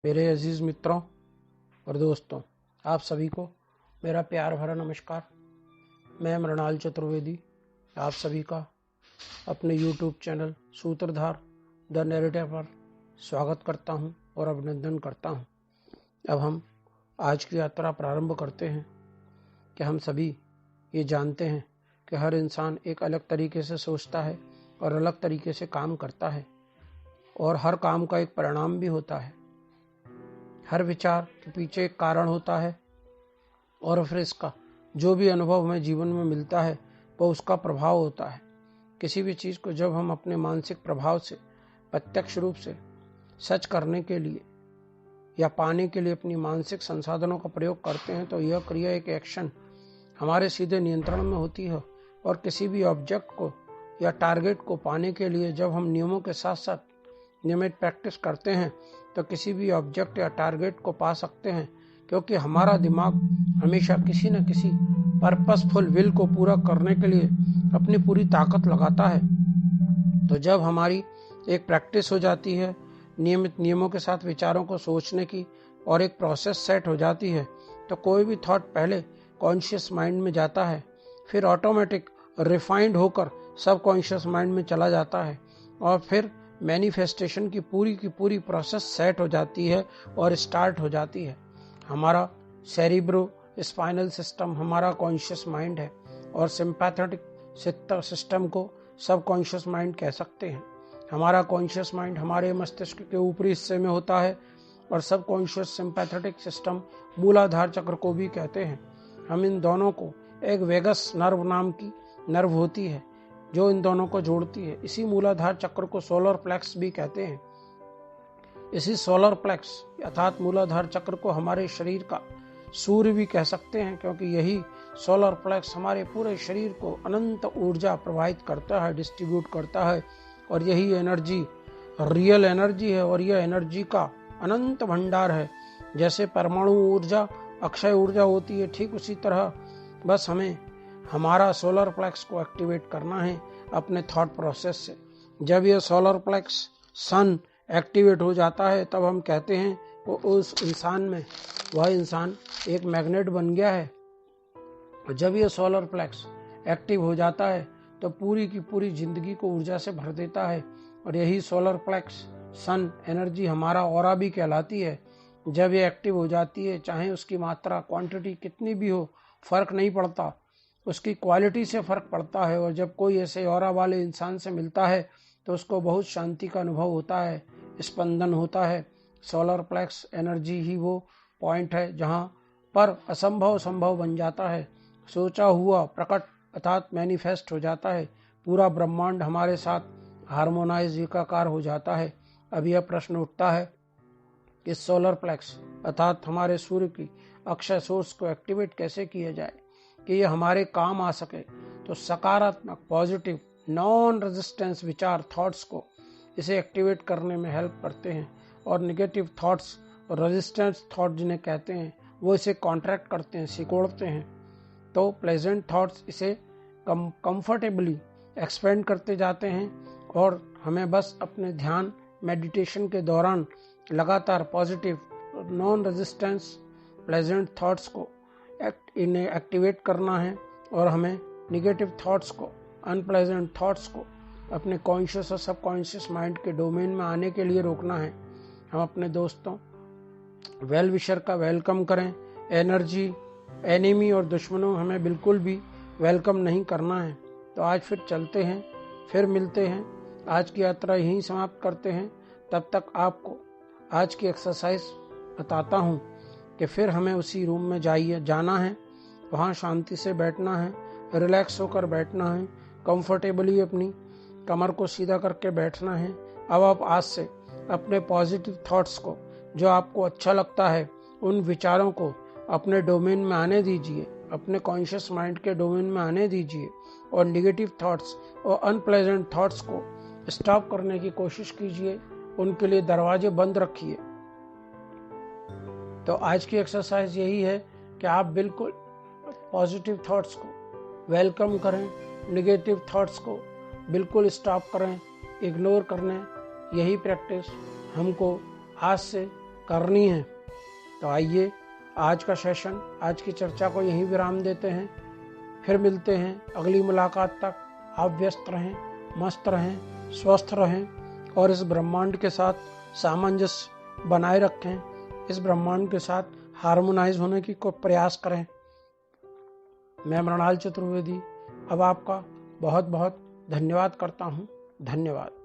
मेरे अजीज़ मित्रों और दोस्तों, आप सभी को मेरा प्यार भरा नमस्कार। मैं मृणाल चतुर्वेदी आप सभी का अपने YouTube चैनल सूत्रधार द नैरेटिव पर स्वागत करता हूं और अभिनंदन करता हूं। अब हम आज की यात्रा प्रारंभ करते हैं कि हम सभी ये जानते हैं कि हर इंसान एक अलग तरीके से सोचता है और अलग तरीके से काम करता है और हर काम का एक परिणाम भी होता है। हर विचार के पीछे एक कारण होता है और फिर इसका जो भी अनुभव हमें जीवन में मिलता है वो उसका प्रभाव होता है। किसी भी चीज़ को जब हम अपने मानसिक प्रभाव से प्रत्यक्ष रूप से सच करने के लिए या पाने के लिए अपनी मानसिक संसाधनों का प्रयोग करते हैं तो यह क्रिया एक एक्शन हमारे सीधे नियंत्रण में होती है। और किसी भी ऑब्जेक्ट को या टारगेट को पाने के लिए जब हम नियमों के साथ साथ नियमित प्रैक्टिस करते हैं तो किसी भी ऑब्जेक्ट या टारगेट को पा सकते हैं, क्योंकि हमारा दिमाग हमेशा किसी न किसी पर्पसफुल विल को पूरा करने के लिए अपनी पूरी ताकत लगाता है। तो जब हमारी एक प्रैक्टिस हो जाती है नियमित नियमों के साथ विचारों को सोचने की और एक प्रोसेस सेट हो जाती है तो कोई भी थॉट पहले कॉन्शियस माइंड में जाता है, फिर ऑटोमेटिक रिफाइंड होकर सब कॉन्शियस माइंड में चला जाता है और फिर मैनिफेस्टेशन की पूरी प्रोसेस सेट हो जाती है और स्टार्ट हो जाती है। हमारा सेरिब्रो स्पाइनल सिस्टम हमारा कॉन्शियस माइंड है और सिंपैथेटिक सिस्टम को सब कॉन्शियस माइंड कह सकते हैं। हमारा कॉन्शियस माइंड हमारे मस्तिष्क के ऊपरी हिस्से में होता है और सब कॉन्शियस सिंपैथेटिक सिस्टम मूलाधार चक्र को भी कहते हैं। हम इन दोनों को एक वेगस नर्व नाम की नर्व होती है जो इन दोनों को जोड़ती है। इसी मूलाधार चक्र को सोलर प्लेक्स भी कहते हैं। इसी सोलर प्लेक्स अर्थात मूलाधार चक्र को हमारे शरीर का सूर्य भी कह सकते हैं, क्योंकि यही सोलर प्लेक्स हमारे पूरे शरीर को अनंत ऊर्जा प्रवाहित करता है, डिस्ट्रीब्यूट करता है। और यही एनर्जी रियल एनर्जी है और यह एनर्जी का अनंत भंडार है। जैसे परमाणु ऊर्जा अक्षय ऊर्जा होती है, ठीक उसी तरह बस हमें हमारा सोलर प्लेक्स को एक्टिवेट करना है अपने थॉट प्रोसेस से। जब यह सोलर प्लेक्स सन एक्टिवेट हो जाता है तब हम कहते हैं वो उस इंसान में वह इंसान एक मैग्नेट बन गया है। और जब यह सोलर प्लेक्स एक्टिव हो जाता है तो पूरी की पूरी जिंदगी को ऊर्जा से भर देता है। और यही सोलर प्लेक्स सन एनर्जी हमारा ऑरा भी कहलाती है। जब ये एक्टिव हो जाती है, चाहे उसकी मात्रा क्वांटिटी कितनी भी हो फर्क नहीं पड़ता, उसकी क्वालिटी से फर्क पड़ता है। और जब कोई ऐसे ऑरा वाले इंसान से मिलता है तो उसको बहुत शांति का अनुभव होता है, स्पंदन होता है। सोलर प्लेक्स एनर्जी ही वो पॉइंट है जहाँ पर असंभव संभव बन जाता है, सोचा हुआ प्रकट अर्थात मैनिफेस्ट हो जाता है। पूरा ब्रह्मांड हमारे साथ हार्मोनाइज एकाकार हो जाता है। अब यह प्रश्न उठता है कि सोलर प्लेक्स अर्थात हमारे सूर्य की अक्षय सोर्स को एक्टिवेट कैसे किया जाए कि ये हमारे काम आ सके। तो सकारात्मक पॉजिटिव नॉन रेजिस्टेंस विचार थॉट्स को इसे एक्टिवेट करने में हेल्प करते हैं और निगेटिव थॉट्स और रेजिस्टेंस थॉट जिन्हें कहते हैं वो इसे कॉन्ट्रैक्ट करते हैं, सिकोड़ते हैं। तो प्लेजेंट थॉट्स इसे कंफर्टेबली एक्सपेंड करते जाते हैं और हमें बस अपने ध्यान मेडिटेशन के दौरान लगातार positive non resistance pleasant thoughts को इन्हें एक्टिवेट करना है और हमें निगेटिव थॉट्स को अनप्लेजेंट थॉट्स को अपने कॉन्शियस और सबकॉन्शियस माइंड के डोमेन में आने के लिए रोकना है। हम अपने दोस्तों वेल विशर का वेलकम करें। एनर्जी एनिमी और दुश्मनों हमें बिल्कुल भी वेलकम नहीं करना है। तो आज फिर चलते हैं, फिर मिलते हैं। आज की यात्रा यहीं समाप्त करते हैं। तब तक आपको आज की एक्सरसाइज बताता हूँ कि फिर हमें उसी रूम में जाना है, वहाँ शांति से बैठना है, रिलैक्स होकर बैठना है, कंफर्टेबली अपनी कमर को सीधा करके बैठना है। अब आप आज से अपने पॉजिटिव थॉट्स को, जो आपको अच्छा लगता है, उन विचारों को अपने डोमेन में आने दीजिए, अपने कॉन्शियस माइंड के डोमेन में आने दीजिए और निगेटिव थॉट्स और अनप्लेजेंट थॉट्स को स्टॉप करने की कोशिश कीजिए, उनके लिए दरवाजे बंद रखिए। तो आज की एक्सरसाइज यही है कि आप बिल्कुल पॉजिटिव थॉट्स को वेलकम करें, निगेटिव थॉट्स को बिल्कुल स्टॉप करें, इग्नोर करने। यही प्रैक्टिस हमको आज से करनी है। तो आइए आज का सेशन, आज की चर्चा को यहीं विराम देते हैं। फिर मिलते हैं अगली मुलाकात तक। आप व्यस्त रहें, मस्त रहें, स्वस्थ रहें और इस ब्रह्मांड के साथ सामंजस्य बनाए रखें। इस ब्रह्मांड के साथ हार्मोनाइज होने की को प्रयास करें। मैं मृणाल चतुर्वेदी अब आपका बहुत बहुत धन्यवाद करता हूँ। धन्यवाद।